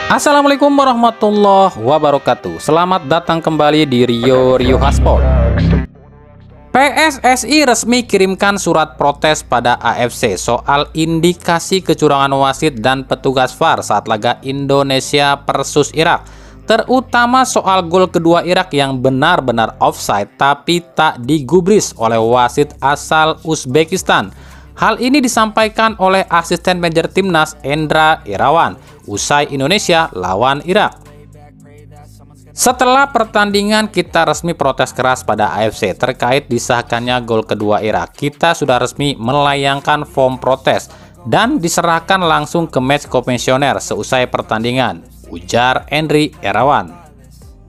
Assalamualaikum warahmatullahi wabarakatuh. Selamat datang kembali di Rio Haspol. PSSI resmi kirimkan surat protes pada AFC soal indikasi kecurangan wasit dan petugas VAR saat laga Indonesia versus Irak, terutama soal gol kedua Irak yang benar-benar offside tapi tak digubris oleh wasit asal Uzbekistan. Hal ini disampaikan oleh asisten manajer timnas Endra Irawan usai Indonesia lawan Irak. Setelah pertandingan kita resmi protes keras pada AFC terkait disahkannya gol kedua Irak. Kita sudah resmi melayangkan form protes dan diserahkan langsung ke match komisioner seusai pertandingan, ujar Endra Irawan.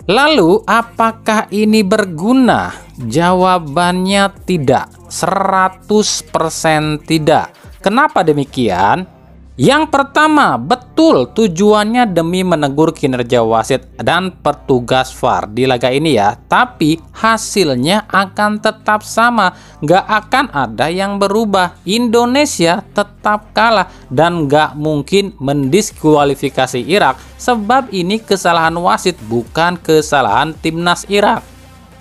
Lalu apakah ini berguna? Jawabannya tidak, 100% tidak. Kenapa demikian? Yang pertama, betul tujuannya demi menegur kinerja wasit dan petugas VAR di laga ini ya, tapi hasilnya akan tetap sama, nggak akan ada yang berubah. Indonesia tetap kalah dan nggak mungkin mendiskualifikasi Irak, sebab ini kesalahan wasit bukan kesalahan timnas Irak.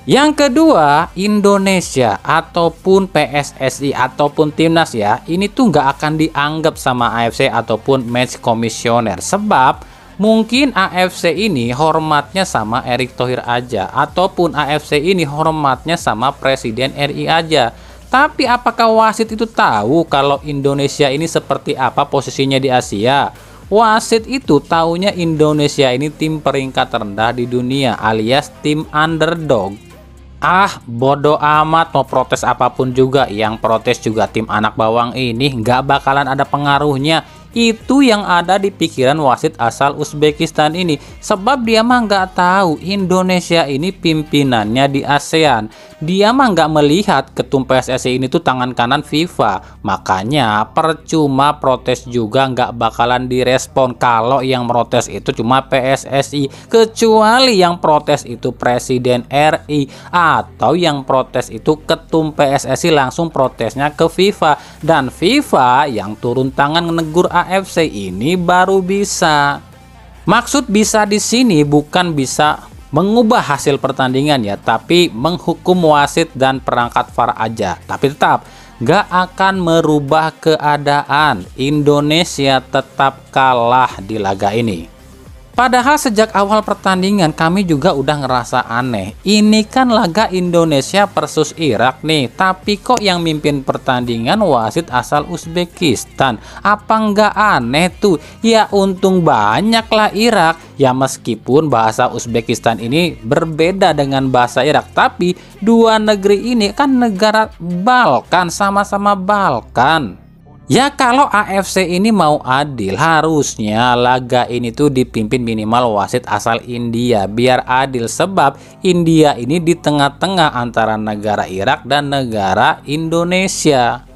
Yang kedua, Indonesia ataupun PSSI ataupun timnas ya, ini tuh nggak akan dianggap sama AFC ataupun match komisioner, sebab mungkin AFC ini hormatnya sama Erick Thohir aja, ataupun AFC ini hormatnya sama Presiden RI aja. Tapi apakah wasit itu tahu kalau Indonesia ini seperti apa posisinya di Asia? Wasit itu taunya Indonesia ini tim peringkat rendah di dunia alias tim underdog. Bodoh amat, mau protes apapun juga, yang protes juga tim anak bawang ini, nggak bakalan ada pengaruhnya. Itu yang ada di pikiran wasit asal Uzbekistan ini, sebab dia mah nggak tahu Indonesia ini pimpinannya di ASEAN. Dia mah nggak melihat ketum PSSI ini tuh tangan kanan FIFA. Makanya percuma protes juga nggak bakalan direspon kalau yang protes itu cuma PSSI, kecuali yang protes itu Presiden RI atau yang protes itu ketum PSSI langsung protesnya ke FIFA, dan FIFA yang turun tangan menegur AFC ini baru bisa. Maksud bisa di sini bukan bisa mengubah hasil pertandingan ya, tapi menghukum wasit dan perangkat VAR aja. Tapi tetap gak akan merubah keadaan. Indonesia tetap kalah di laga ini. Padahal sejak awal pertandingan kami juga udah ngerasa aneh. Ini kan laga Indonesia versus Irak nih, tapi kok yang mimpin pertandingan wasit asal Uzbekistan? Apa nggak aneh tuh? Ya untung banyak lah Irak. Ya meskipun bahasa Uzbekistan ini berbeda dengan bahasa Irak, tapi dua negeri ini kan negara Balkan, sama-sama Balkan. Ya kalau AFC ini mau adil, harusnya laga ini tuh dipimpin minimal wasit asal India biar adil, sebab India ini di tengah-tengah antara negara Irak dan negara Indonesia.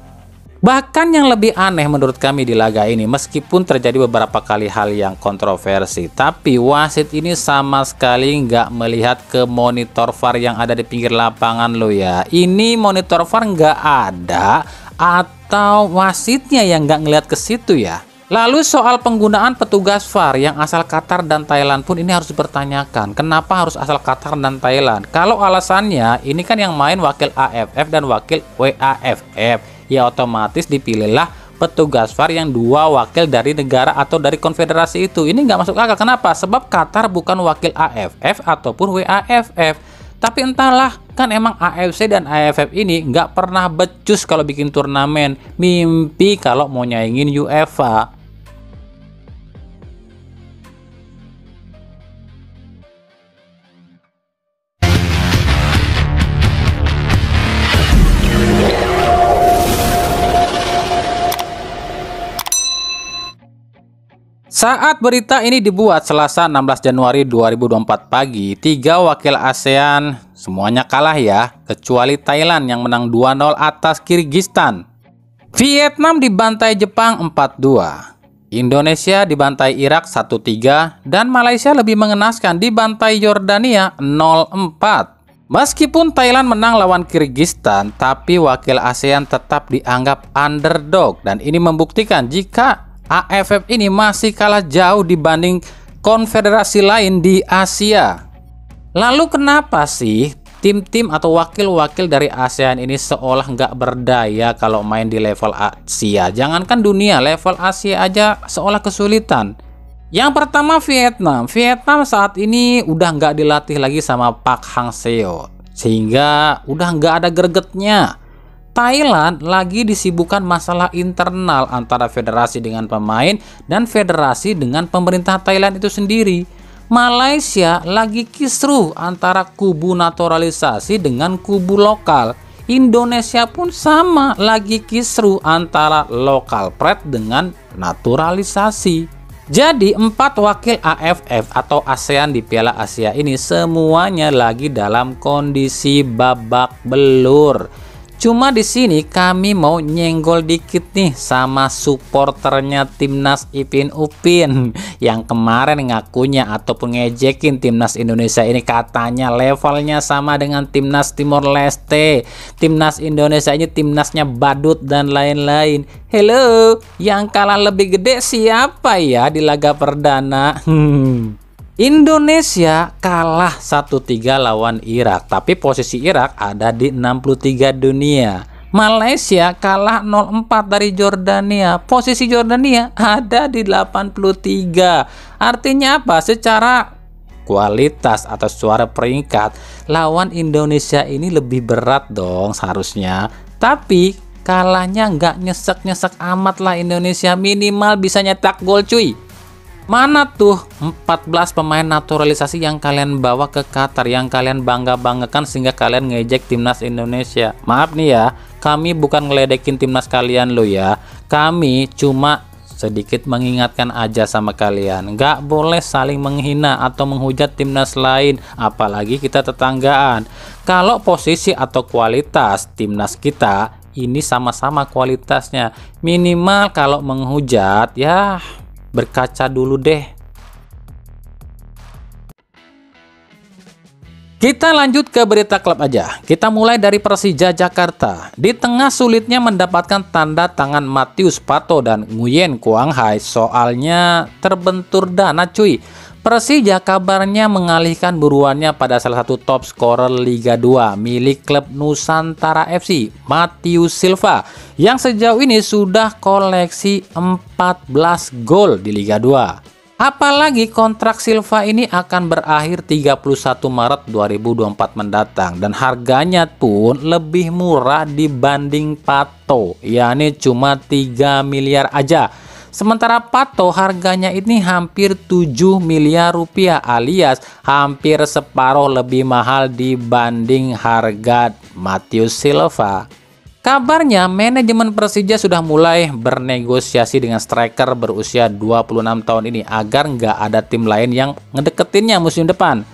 Bahkan yang lebih aneh menurut kami di laga ini, meskipun terjadi beberapa kali hal yang kontroversi, tapi wasit ini sama sekali nggak melihat ke monitor VAR yang ada di pinggir lapangan lo ya. Ini monitor VAR nggak ada, atau wasitnya yang nggak ngeliat ke situ ya. Lalu soal penggunaan petugas VAR yang asal Qatar dan Thailand pun ini harus dipertanyakan. Kenapa harus asal Qatar dan Thailand? Kalau alasannya ini kan yang main wakil AFF dan wakil WAFF, ya otomatis dipilihlah petugas VAR yang dua wakil dari negara atau dari konfederasi itu. Ini nggak masuk akal. Kenapa? Sebab Qatar bukan wakil AFF ataupun WAFF. Tapi entahlah, kan emang AFC dan AFF ini nggak pernah becus kalau bikin turnamen. Mimpi kalau mau nyaingin UEFA. Saat berita ini dibuat Selasa 16 Januari 2024 pagi, 3 wakil ASEAN semuanya kalah ya, kecuali Thailand yang menang 2-0 atas Kyrgyzstan. Vietnam dibantai Jepang 4-2. Indonesia dibantai Irak 1-3 dan Malaysia lebih mengenaskan dibantai Yordania 0-4. Meskipun Thailand menang lawan Kyrgyzstan, tapi wakil ASEAN tetap dianggap underdog, dan ini membuktikan jika AFF ini masih kalah jauh dibanding konfederasi lain di Asia. Lalu kenapa sih tim-tim atau wakil-wakil dari ASEAN ini seolah nggak berdaya kalau main di level Asia? Jangankan dunia, level Asia aja seolah kesulitan. Yang pertama Vietnam. Vietnam saat ini udah nggak dilatih lagi sama Park Hang-seo, sehingga udah nggak ada gregetnya. Thailand lagi disibukkan masalah internal antara federasi dengan pemain dan federasi dengan pemerintah Thailand itu sendiri. Malaysia lagi kisruh antara kubu naturalisasi dengan kubu lokal. Indonesia pun sama, lagi kisruh antara lokal pride dengan naturalisasi. Jadi 4 wakil AFF atau ASEAN di Piala Asia ini semuanya lagi dalam kondisi babak belur. Cuma di sini kami mau nyenggol dikit nih sama supporternya timnas Ipin Upin yang kemarin ngakunya ataupun ngejekin timnas Indonesia ini katanya levelnya sama dengan timnas Timor Leste. Timnas Indonesia ini timnasnya badut dan lain-lain. Hello, yang kalah lebih gede siapa ya di laga perdana? Indonesia kalah 1-3 lawan Irak, tapi posisi Irak ada di 63 dunia. Malaysia kalah 0-4 dari Jordania, posisi Jordania ada di 83. Artinya apa? Secara kualitas atau suara peringkat, lawan Indonesia ini lebih berat dong seharusnya. Tapi kalahnya nggak nyesek-nyesek amat lah Indonesia, minimal bisa nyetak gol cuy. Mana tuh 14 pemain naturalisasi yang kalian bawa ke Qatar, yang kalian bangga-banggakan sehingga kalian ngejek timnas Indonesia? Maaf nih ya, kami bukan ngeledekin timnas kalian lo ya. Kami cuma sedikit mengingatkan aja sama kalian. Nggak boleh saling menghina atau menghujat timnas lain, apalagi kita tetanggaan. Kalau posisi atau kualitas timnas kita ini sama-sama kualitasnya, minimal kalau menghujat ya berkaca dulu deh. Kita lanjut ke berita klub aja. Kita mulai dari Persija Jakarta. Di tengah sulitnya mendapatkan tanda tangan Matius Pato dan Nguyen Quang Hai, soalnya terbentur dana cuy. Persija kabarnya mengalihkan buruannya pada salah satu top scorer Liga 2 milik klub Nusantara FC, Matius Silva, yang sejauh ini sudah koleksi 14 gol di Liga 2. Apalagi kontrak Silva ini akan berakhir 31 Maret 2024 mendatang dan harganya pun lebih murah dibanding Pato, yakni cuma 3 miliar aja. Sementara Pato harganya ini hampir 7 miliar rupiah alias hampir separuh lebih mahal dibanding harga Matius Silva. Kabarnya manajemen Persija sudah mulai bernegosiasi dengan striker berusia 26 tahun ini agar nggak ada tim lain yang ngedeketinnya musim depan.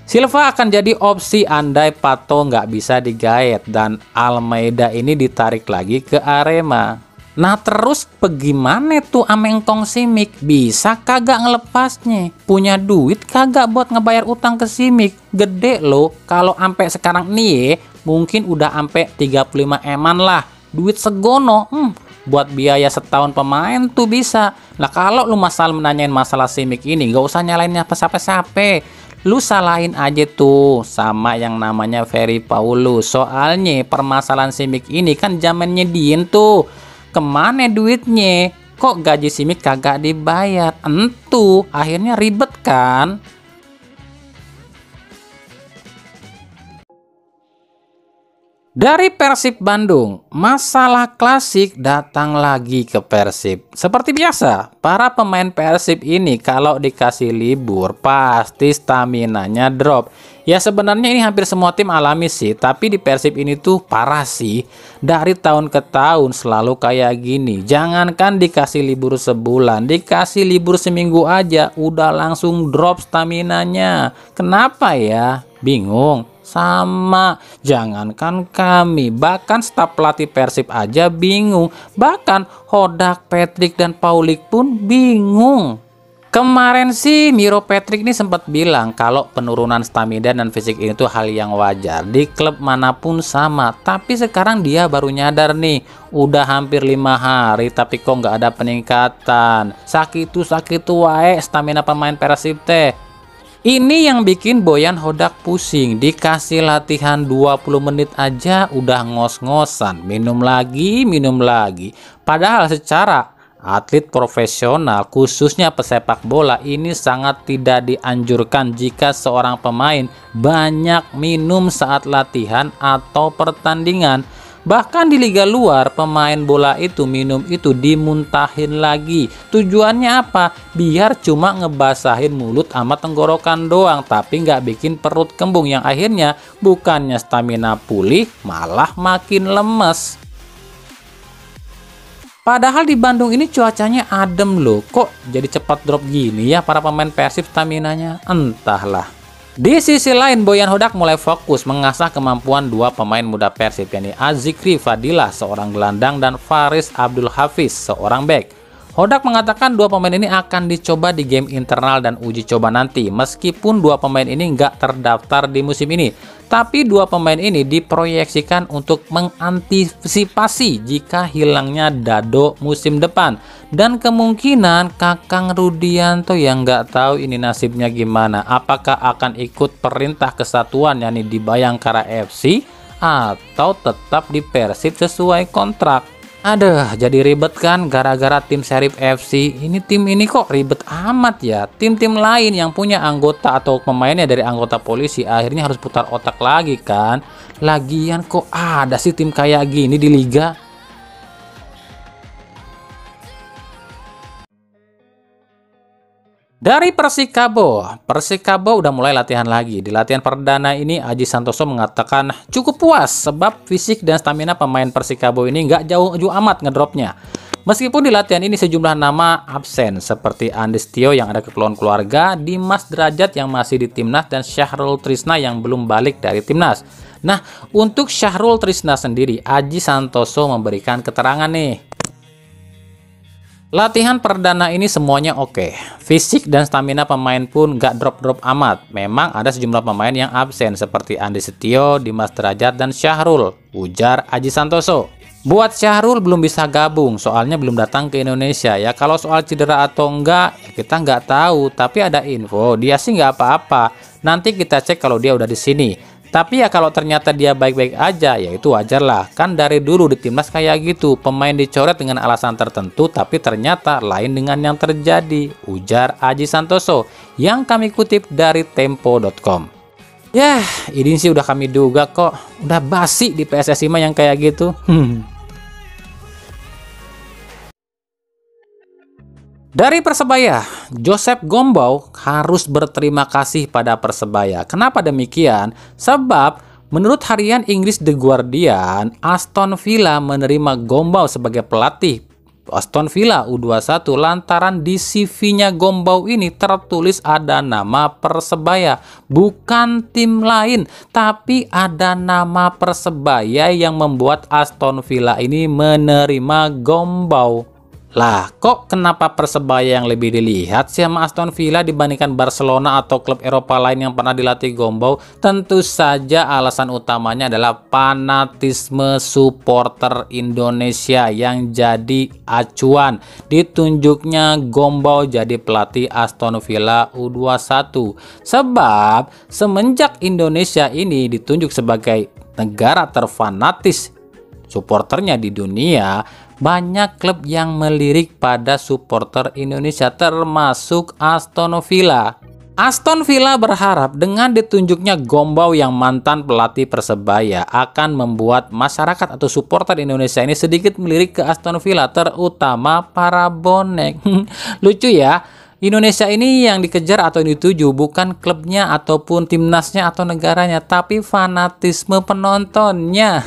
Silva akan jadi opsi andai Pato nggak bisa digaet dan Almeida ini ditarik lagi ke Arema. Nah terus bagaimana tuh Amengkong Simic? Bisa kagak ngelepasnya? Punya duit kagak buat ngebayar utang ke Simic? Gede loh, kalau ampe sekarang nih mungkin udah ampe 35 eman lah. Duit segono, buat biaya setahun pemain tuh bisa. Nah kalau lu menanyain masalah Simic ini, gak usah nyalain apa-apa. Lu salahin aja tuh sama yang namanya Ferry Paulus. Soalnya permasalahan Simic ini kan zamannya Dien tuh. Kemana duitnya? Kok gaji Simic kagak dibayar? Entu, akhirnya ribet kan? Dari Persib Bandung, masalah klasik datang lagi ke Persib. Seperti biasa, para pemain Persib ini kalau dikasih libur pasti staminanya drop. Ya sebenarnya ini hampir semua tim alami sih, tapi di Persib ini tuh parah sih. Dari tahun ke tahun selalu kayak gini. Jangankan dikasih libur sebulan, dikasih libur seminggu aja udah langsung drop staminanya. Kenapa ya? Bingung. Sama, jangankan kami, bahkan staf pelatih Persib aja bingung. Bahkan Hodak, Patrick, dan Paulik pun bingung. Kemarin sih Miro Patrick ini sempat bilang kalau penurunan stamina dan fisik ini tuh hal yang wajar di klub manapun sama. Tapi sekarang dia baru nyadar nih, udah hampir 5 hari tapi kok nggak ada peningkatan. Sakit wae stamina pemain Persib teh. Ini yang bikin Boyan Hodak pusing, dikasih latihan 20 menit aja udah ngos-ngosan, minum lagi. Padahal secara atlet profesional, khususnya pesepak bola, ini sangat tidak dianjurkan jika seorang pemain banyak minum saat latihan atau pertandingan. Bahkan di liga luar, pemain bola itu minum itu dimuntahin lagi. Tujuannya apa? Biar cuma ngebasahin mulut sama tenggorokan doang, tapi nggak bikin perut kembung, yang akhirnya bukannya stamina pulih, malah makin lemes. Padahal di Bandung ini cuacanya adem loh, kok jadi cepat drop gini ya para pemain Persib staminanya? Entahlah. Di sisi lain, Boyan Hodak mulai fokus mengasah kemampuan dua pemain muda Persib, yakni Azikri Fadilah, seorang gelandang, dan Faris Abdul Hafiz, seorang bek. Hodak mengatakan dua pemain ini akan dicoba di game internal dan uji coba nanti, meskipun dua pemain ini nggak terdaftar di musim ini. Tapi dua pemain ini diproyeksikan untuk mengantisipasi jika hilangnya Dado musim depan. Dan kemungkinan Kakang Rudianto yang nggak tahu ini nasibnya gimana. Apakah akan ikut perintah kesatuan yakni di Bayangkara FC atau tetap di Persib sesuai kontrak. Aduh, jadi ribet kan gara-gara tim Serif FC. Ini tim ini kok ribet amat ya. Tim-tim lain yang punya anggota atau pemainnya dari anggota polisi akhirnya harus putar otak lagi kan. Lagian kok ada sih tim kayak gini di liga? Dari Persikabo udah mulai latihan lagi. Di latihan perdana ini Aji Santoso mengatakan cukup puas sebab fisik dan stamina pemain Persikabo ini nggak jauh amat ngedropnya. Meskipun di latihan ini sejumlah nama absen seperti Andis Tio yang ada keperluan keluarga, Dimas Derajat yang masih di timnas, dan Syahrul Trisna yang belum balik dari timnas. Nah, untuk Syahrul Trisna sendiri, Aji Santoso memberikan keterangan nih. Latihan perdana ini semuanya oke. Fisik dan stamina pemain pun gak drop-drop amat. Memang ada sejumlah pemain yang absen seperti Andi Setio, Dimas Derajat, dan Syahrul, ujar Aji Santoso. Buat Syahrul belum bisa gabung, soalnya belum datang ke Indonesia. Ya kalau soal cedera atau enggak, ya kita nggak tahu. Tapi ada info, dia sih nggak apa-apa. Nanti kita cek kalau dia udah di sini. Tapi ya kalau ternyata dia baik-baik aja, ya itu wajar lah. Kan dari dulu di timnas kayak gitu, pemain dicoret dengan alasan tertentu, tapi ternyata lain dengan yang terjadi, ujar Aji Santoso, yang kami kutip dari Tempo.com. Yah, ini sih udah kami duga kok, udah basi di PSSI mah yang kayak gitu. Dari Persebaya, Joseph Gombau harus berterima kasih pada Persebaya. Kenapa demikian? Sebab menurut harian Inggris The Guardian, Aston Villa menerima Gombau sebagai pelatih Aston Villa U21 lantaran di CV-nya Gombau ini tertulis ada nama Persebaya, bukan tim lain, tapi ada nama Persebaya yang membuat Aston Villa ini menerima Gombau. Lah, kok kenapa Persebaya yang lebih dilihat sih sama Aston Villa dibandingkan Barcelona atau klub Eropa lain yang pernah dilatih Gombau? Tentu saja alasan utamanya adalah fanatisme supporter Indonesia yang jadi acuan. Ditunjuknya Gombau jadi pelatih Aston Villa U21. Sebab semenjak Indonesia ini ditunjuk sebagai negara terfanatis supporternya di dunia, banyak klub yang melirik pada supporter Indonesia termasuk Aston Villa. Aston Villa berharap dengan ditunjuknya Gombau yang mantan pelatih Persebaya akan membuat masyarakat atau supporter Indonesia ini sedikit melirik ke Aston Villa, terutama para bonek. Lucu ya, Indonesia ini yang dikejar atau dituju bukan klubnya ataupun timnasnya atau negaranya, tapi fanatisme penontonnya.